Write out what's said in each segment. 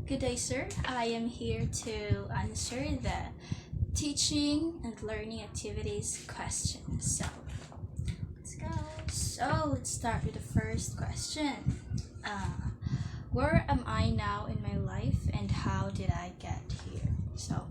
Good day, sir. I am here to answer the teaching and learning activities question. So, let's go. So, let's start with the first question. Where am I now in my life and how did I get here? So,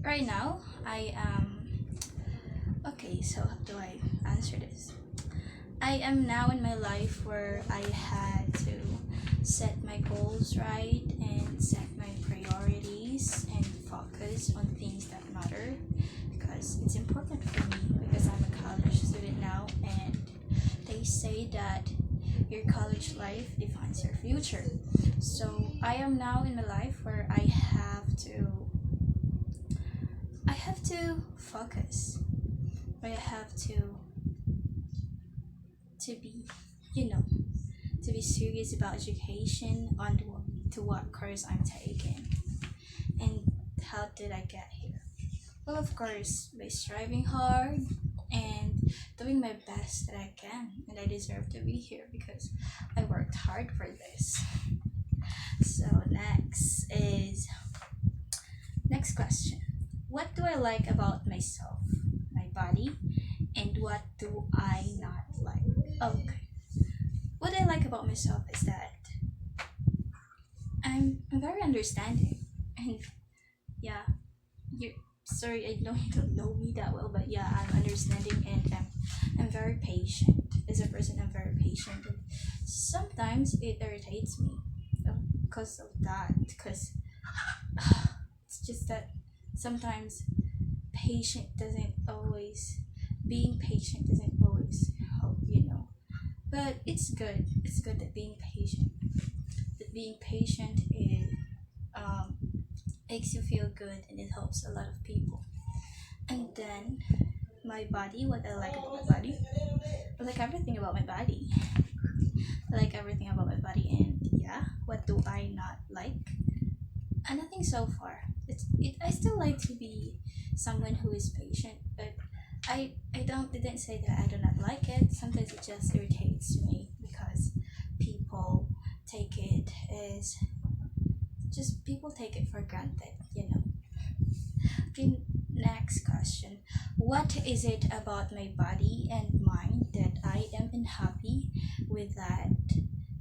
right now, I am. Okay, so how do I answer this? I am now in my life where I had to set my goals right and set my priorities and focus on things that matter because it's important for me because I'm a college student now and they say that your college life defines your future. So I am now in my life where I have to focus. I have to be you know to be serious about education on to what course I'm taking. And how did I get here? Well, of course, by striving hard and doing my best that I can. And I deserve to be here because I worked hard for this. So, next question. What do I like about myself, my body, and what do I not like? Okay. What I like about myself is that I'm very understanding and yeah, you sorry I know you don't know me that well, but yeah, I'm understanding and I'm very patient. As a person, I'm very patient and sometimes it irritates me because of that because it's just that sometimes patient doesn't always being patient doesn't always help. But it's good that being patient is um, makes you feel good and it helps a lot of people. And then my body, what I like about my body, I like everything about my body. I like everything about my body, and yeah, what do I not like? Nothing so far. I still like to be someone who is patient, but I didn't say that I do not like it. Sometimes it just irritates me because people take it as just people take it for granted. Okay, next question. What is it about my body and mind that I am unhappy with that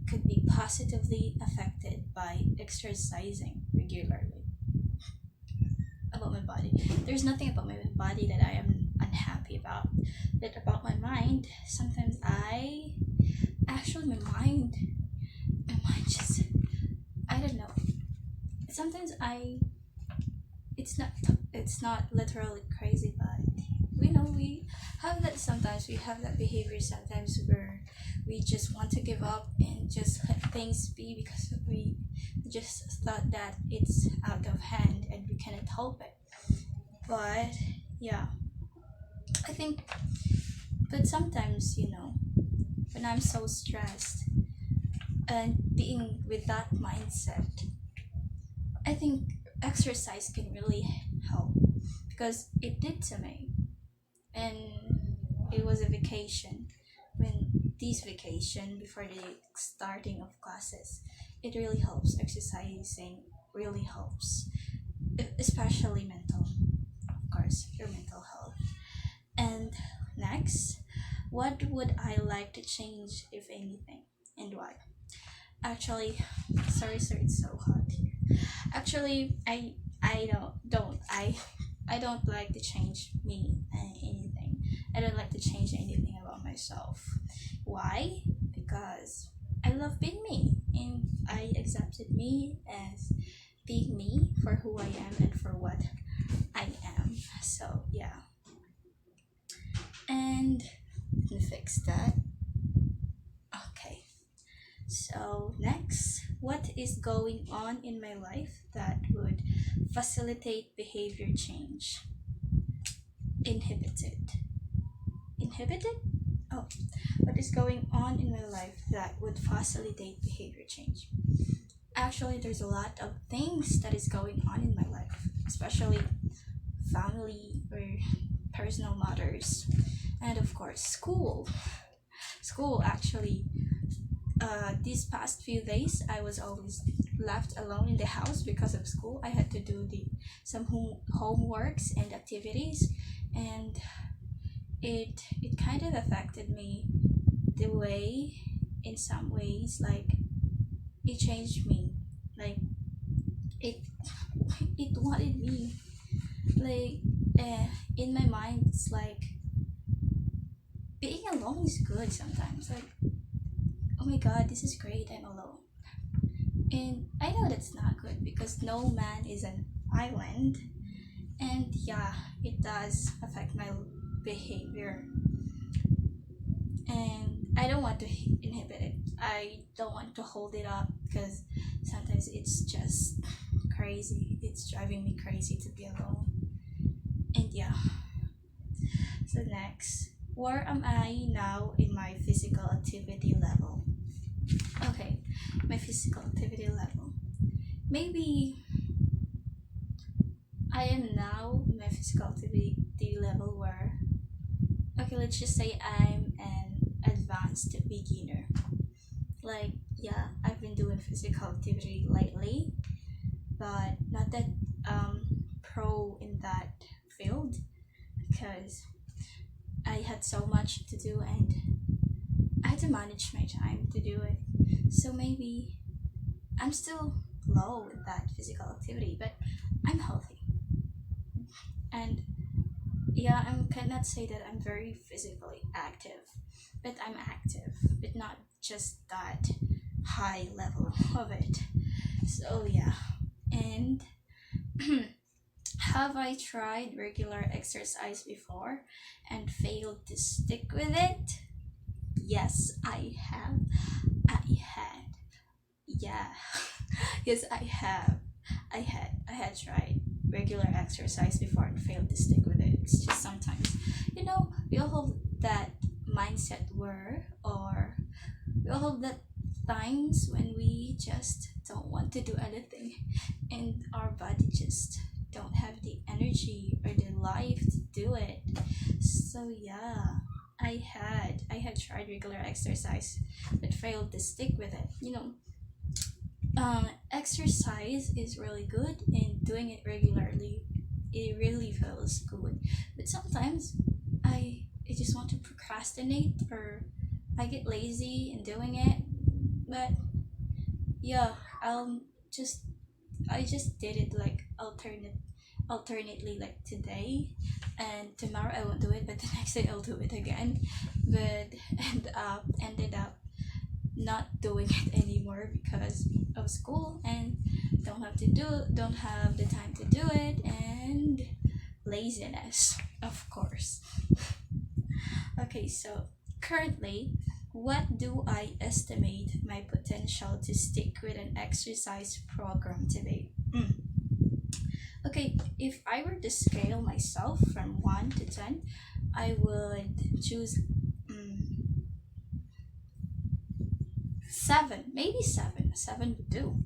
could be positively affected by exercising regularly? About my body. There's nothing about my body that I am unhappy about. But about my mind, sometimes I actually my mind just I don't know. Sometimes it's not literally crazy, but we have that sometimes we have that behavior sometimes where we just want to give up and just let things be because we just thought that it's out of hand and we cannot help it. But yeah, I think, but sometimes, when I'm so stressed and being with that mindset, I think exercise can really help because it did to me. And it was a vacation. When this vacation before the starting of classes, it really helps. Exercising really helps, especially mental, of course, your mental health. And next, what would I like to change, if anything, and why? Actually, sorry, sir, it's so hot here. Actually, I don't like to change me anything. I don't like to change anything about myself. Why? Because I love being me, and I accepted me as being me for who I am and for what I am. So yeah, and let me fix that. Okay. So, next, what is going on in my life that would facilitate behavior change? Inhibited. Inhibited? Oh, what is going on in my life that would facilitate behavior change? Actually, there's a lot of things that is going on in my life, especially family or personal matters, and of course, school. School actually these past few days I was always left alone in the house because of school. I had to do the some homeworks and activities, and it kind of affected me the way, in some ways, like it changed me, like it it wanted me, like in my mind it's like being alone is good sometimes, like oh my god, this is great, I'm alone. And I know that's not good because no man is an island. And yeah, it does affect my behavior. And I don't want to inhibit it. I don't want to hold it up because sometimes it's just crazy. It's driving me crazy to be alone. And yeah. So next, where am I now in my physical activity level? Okay, my physical activity level. Maybe I am now in my physical activity level where, okay, let's just say I'm an advanced beginner. Like, yeah, I've been doing physical activity lately, but not that pro in that field because I had so much to do and I had to manage my time to do it. So maybe I'm still low with that physical activity, but I'm healthy. And yeah, I cannot say that I'm very physically active, but I'm active, but not just that high level of it. So yeah, and have I tried regular exercise before and failed to stick with it? Yes, I have. I had. Yeah. Yes, I have. I had tried regular exercise before and failed to stick with it. It's just sometimes, we all have that mindset where, or we all have that times when we just don't want to do anything and our body just don't have the energy or the life to do it. So yeah, I had tried regular exercise but failed to stick with it. Exercise is really good and doing it regularly, it really feels good. But sometimes I just want to procrastinate, or I get lazy in doing it. But yeah, just I just did it like alternately, like today and tomorrow I won't do it, but the next day I'll do it again. But ended up not doing it anymore because of school and don't have the time to do it, and laziness, of course. Okay, so currently, what do I estimate my potential to stick with an exercise program to be? Okay, if I were to scale myself from 1 to 10, I would choose 7, maybe 7. 7 would do.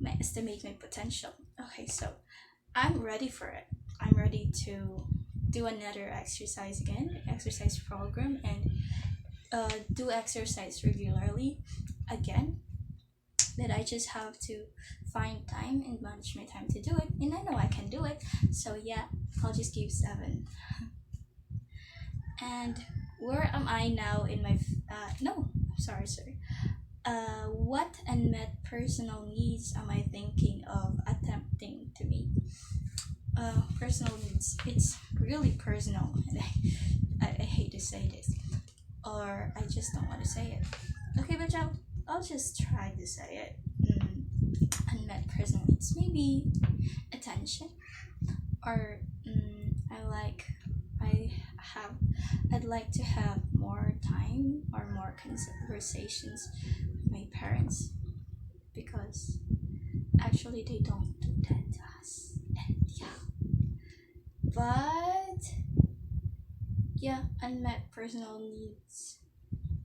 My estimate my potential. Okay, so I'm ready for it. I'm ready to do another exercise program, and do exercise regularly again. But I just have to find time and manage my time to do it, and I know I can do it. So yeah, I'll just give 7. And where am I now in my no, sorry. What unmet personal needs am I thinking of attempting to meet? Personal needs. It's really personal, and I hate to say this, or I just don't want to say it. Okay, but I'll just try to say it. Unmet personal needs. Maybe attention, or I like I have I'd like to have more time or more conversations with my parents, because actually they don't do that to us. And yeah, but yeah, unmet personal needs,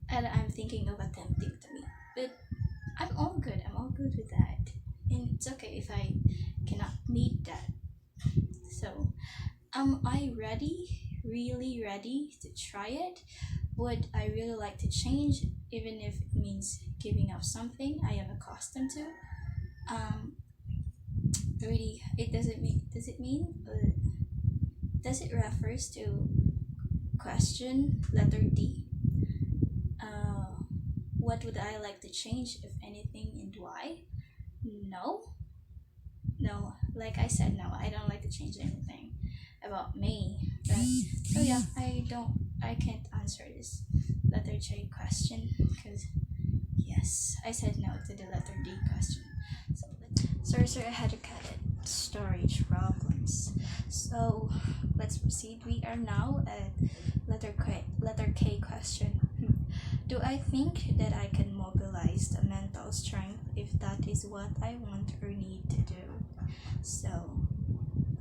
and I'm thinking of attempting to meet, but I'm all good with that, and it's okay if I cannot meet that. So am I ready, really ready to try it? Would I really like to change? even if it means giving up something I am accustomed to. Um, really, it doesn't mean. Does it mean? Does it refers to question letter D? Uh, what would I like to change, if anything, and why? No, no. Like I said, no. I don't like to change anything about me. But so yeah, I don't. I can't answer this letter J question because yes, I said no to the letter D question. So sorry, I had to cut it. Storage problems. So let's proceed. We are now at letter K question. Do I think that I can mobilize the mental strength if that is what I want or need to do? So,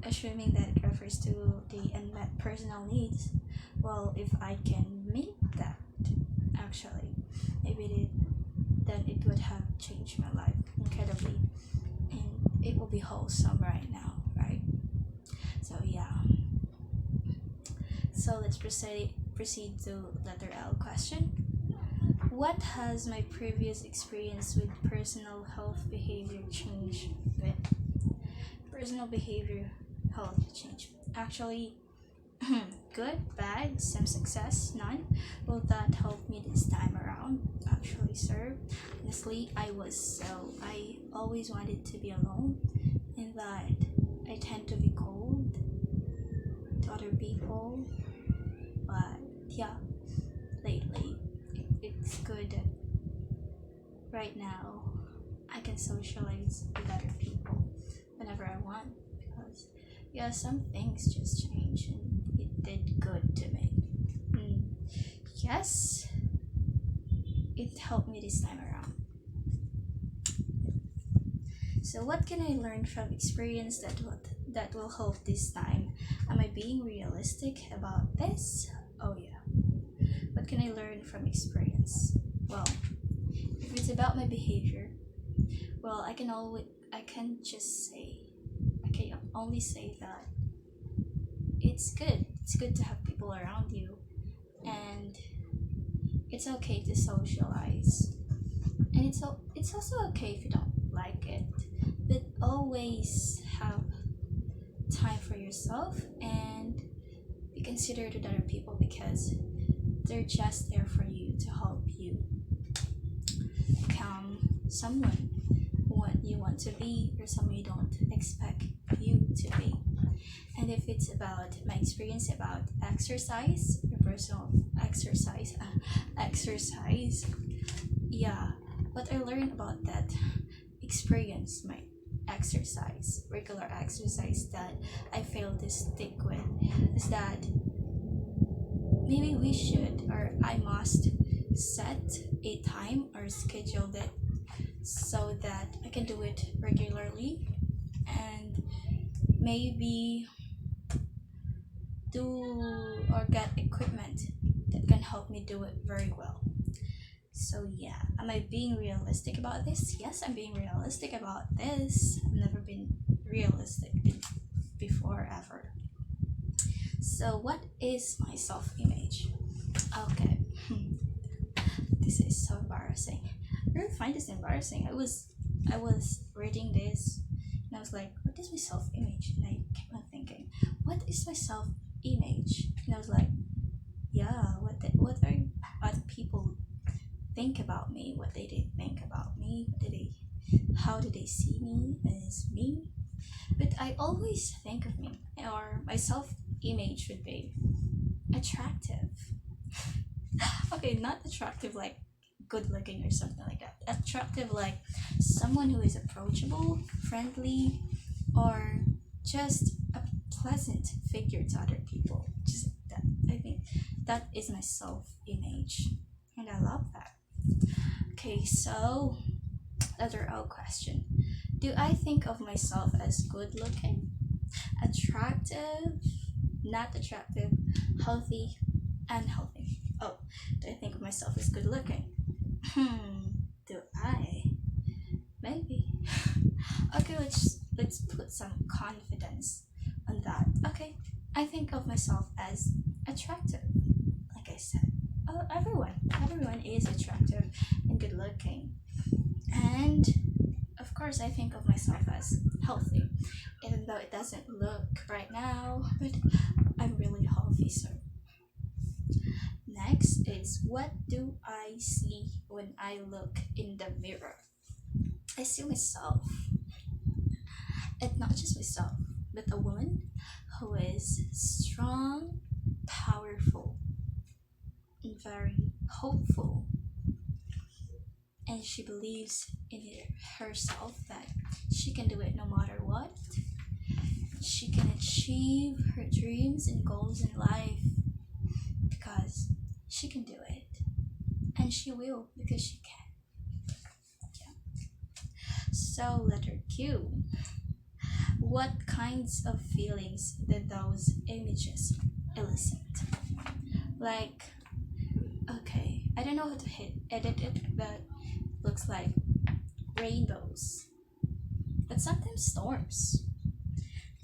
assuming that it refers to the unmet personal needs, well, if I can meet that, actually, maybe then it would have changed my life incredibly, and it will be wholesome right now, right? So yeah. So let's proceed to letter L question. What has my previous experience with personal health behavior change with? Personal behavior health change. Actually, good, bad, some success, none. Will that help me this time around? Actually, sir, honestly, I always wanted to be alone, and that I tend to be cold to other people. But yeah, lately, it's good that right now I can socialize with other people whenever I want, because yeah, some things just change and it did good to me. Mm, yes, it helped me this time around. So what can I learn from experience that will help this time? Am I being realistic about this? Oh yeah. What can I learn from experience? Well, if it's about my behavior, well, I can only say that it's good. It's good to have people around you, and it's okay to socialize. And it's also okay if you don't like it, but always have time for yourself and be considerate with other people, because they're just there for you to help you become someone you want to be, or someone you don't expect you to be. And if it's about my experience about exercise, your personal exercise, yeah, what I learned about that experience, my regular exercise that I failed to stick with, is that maybe we should, or I must set a time or schedule it so that I can do it regularly, and maybe do or get equipment that can help me do it very well. So yeah, am I being realistic about this? Yes, I'm being realistic about this. I've never been realistic before ever. So what is my self-image? Okay. This is so embarrassing. I really find this embarrassing. I was reading this and I was like, what is my self-image? And I kept on thinking, what is my self-image? And I was like, yeah, what are other people think about me? What they did think about me? How do they see me as me? But I always think of me, or my self-image would be attractive. Okay, not attractive like good looking or something like that. Attractive like someone who is approachable, friendly, or just a pleasant figure to other people. Just that. I think that is my self-image, and I love that. Okay, so letter O question. Do I think of myself as good looking, attractive, not attractive, healthy, unhealthy? Oh, do I think of myself as good looking? Do I? Maybe. Okay, let's put some confidence on that. Okay, I think of myself as attractive, like I said. everyone is attractive and good looking, and of course I think of myself as healthy, even though it doesn't look right now, but I'm really healthy. So next is, what do I see when I look in the mirror? I see myself, and not just myself, but a woman who is strong, powerful, and very hopeful, and she believes in herself that she can do it no matter what. She can achieve her dreams and goals in life because she can do it, and she will because she can. Yeah. So, letter Q. What kinds of feelings did those images elicit? Like, okay, I don't know how to edit it, but looks like rainbows, but sometimes storms.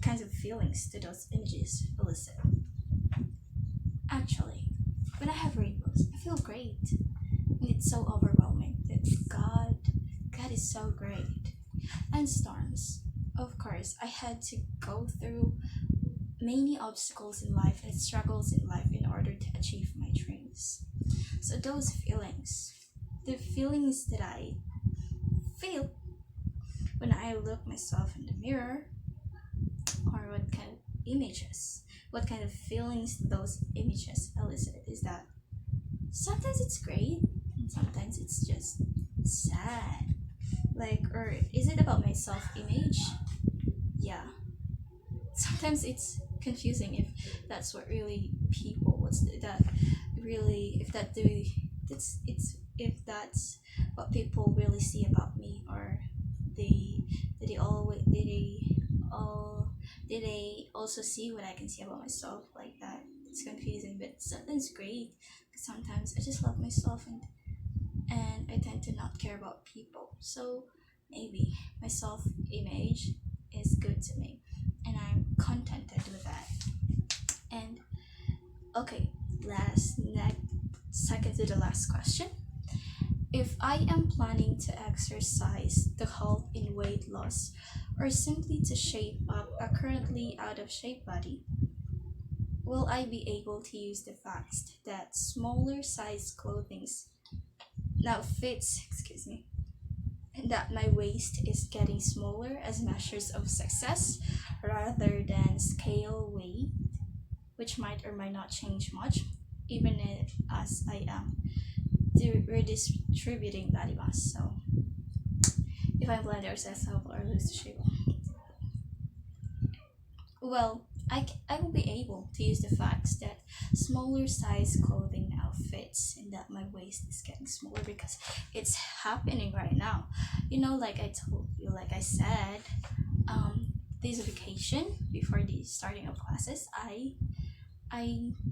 Kinds of feelings do those images elicit? Actually, when I have rainbows, I feel great. And it's so overwhelming that God is so great. And storms, of course, I had to go through many obstacles in life and struggles in life in order to achieve my dreams. So those feelings, the feelings that I feel when I look myself in the mirror, or what kind of images, what kind of feelings those images elicit, is that sometimes it's great and sometimes it's just sad. Like, or is it about my self-image? Yeah, sometimes it's confusing if that's what really people, what's that really, if that do that's it's if that's what people really see about me, or they did they always did they also see what I can see about myself, like that. It's confusing, but sometimes great, because sometimes I just love myself, and I tend to not care about people. So maybe my self image is good to me, and I'm contented with that. And okay, next, second to the last question. If I am planning to exercise to help in weight loss, or simply to shape up a currently out of shape body, will I be able to use the fact that smaller size clothing now fits, excuse me, that my waist is getting smaller as measures of success rather than scale weight, which might or might not change much, even as I am redistributing body mass? So, if I plan to exercise or lose the shape, well, I will be able to use the facts that smaller size clothing now fits and that my waist is getting smaller, because it's happening right now. Like I told you, like I said, this vacation before the starting of classes, I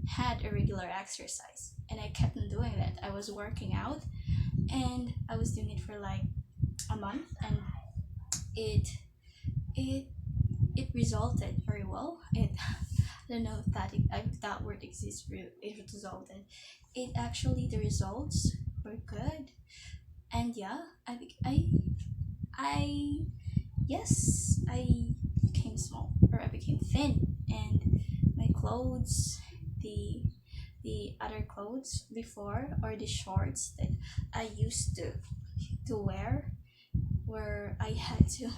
had a regular exercise and I kept on doing that. I was working out and I was doing it for like a month, and it it it resulted very well. I don't know if that word exists. It resulted. It actually, the results were good, and yeah, I yes, I became small, or I became thin, and my clothes, the the other clothes before, or the shorts that I used to wear, where I had to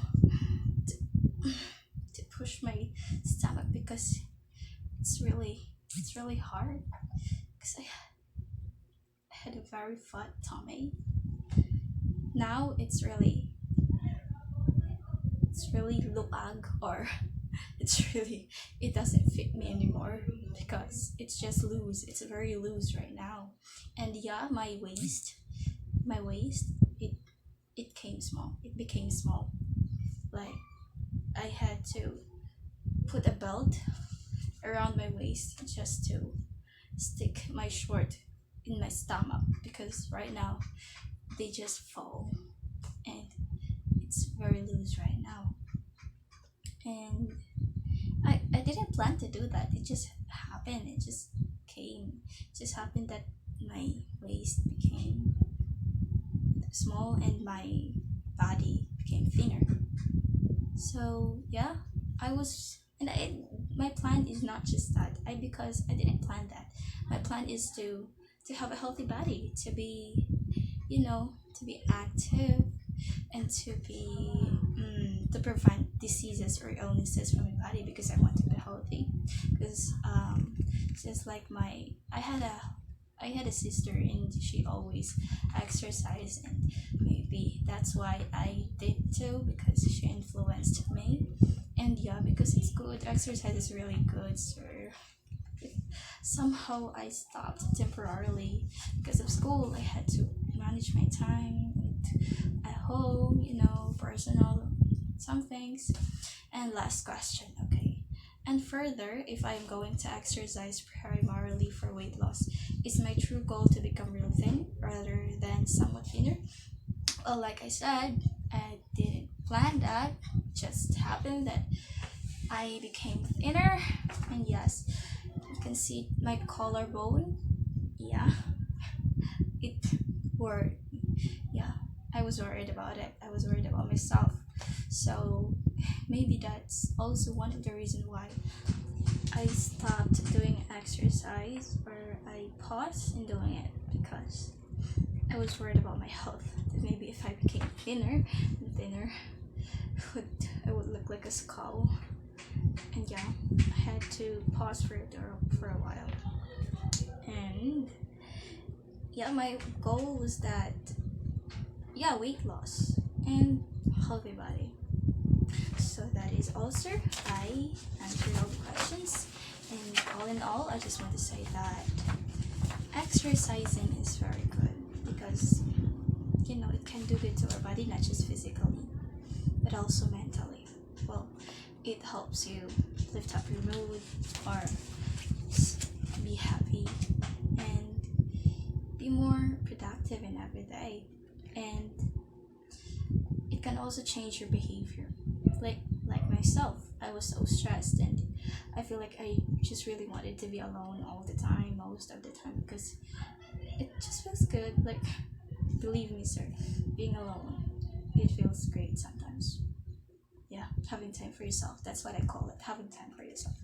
push my stomach because it's really hard, because I had a very fat tummy. Now it's really luag, or it doesn't fit me anymore, because it's just loose. It's very loose right now. And yeah, my waist, it became small. Like, I had to put a belt around my waist just to stick my short in my stomach, because right now they just fall, and it's very loose right now. And I didn't plan to do that. It just happened. It just came. It just happened that my waist became small and my body became thinner. So yeah, I was, and my plan is not just that. Because I didn't plan that. My plan is to have a healthy body, to be, to be active, and to be to prevent diseases or illnesses from my body, because I want to be healthy. Because since like my I had a sister and she always exercised, and maybe that's why I did too, because she influenced me. And yeah, because it's good, exercise is really good. So somehow I stopped temporarily because of school. I had to manage my time at home, personal some things. And last question, okay. And further, if I'm going to exercise primarily for weight loss, is my true goal to become real thin rather than somewhat thinner? Well, like I said, I didn't plan that. It just happened that I became thinner. And yes, you can see my collarbone. Yeah, it were, yeah, I was worried about it. I was worried about myself. So maybe that's also one of the reasons why I stopped doing exercise, or I paused in doing it, because I was worried about my health. That maybe if I became thinner and thinner, I would look like a skull. And yeah, I had to pause for a while. And yeah, my goal was that, yeah, weight loss and healthy body. So that is all, sir. I answered all the questions. And all in all, I just want to say that exercising is very good, because it can do good to our body, not just physically, but also mentally. Well, it helps you lift up your mood, or be happy, and be more productive in every day. And it can also change your behavior. Like myself, I was so stressed, and I feel like I just really wanted to be alone all the time, most of the time, because it just feels good. Like, believe me, sir, being alone, it feels great sometimes. Yeah, having time for yourself, that's what I call it, having time for yourself.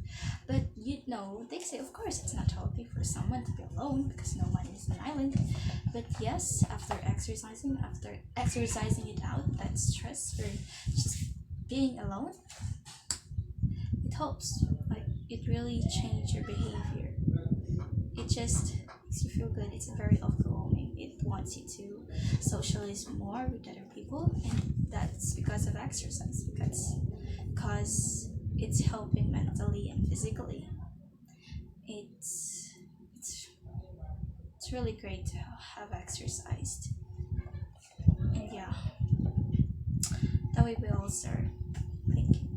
But they say, of course, it's not healthy for someone to be alone, because no one is an island. But yes, after exercising it out, that stress, or just being alone, it helps. Like, it really changes your behavior. It just makes you feel good. It's very overwhelming. It wants you to socialize more with other people, and that's because of exercise. Because it's helping mentally and physically. It's it's really great to have exercised. And yeah, that way we all, sir. Thank you.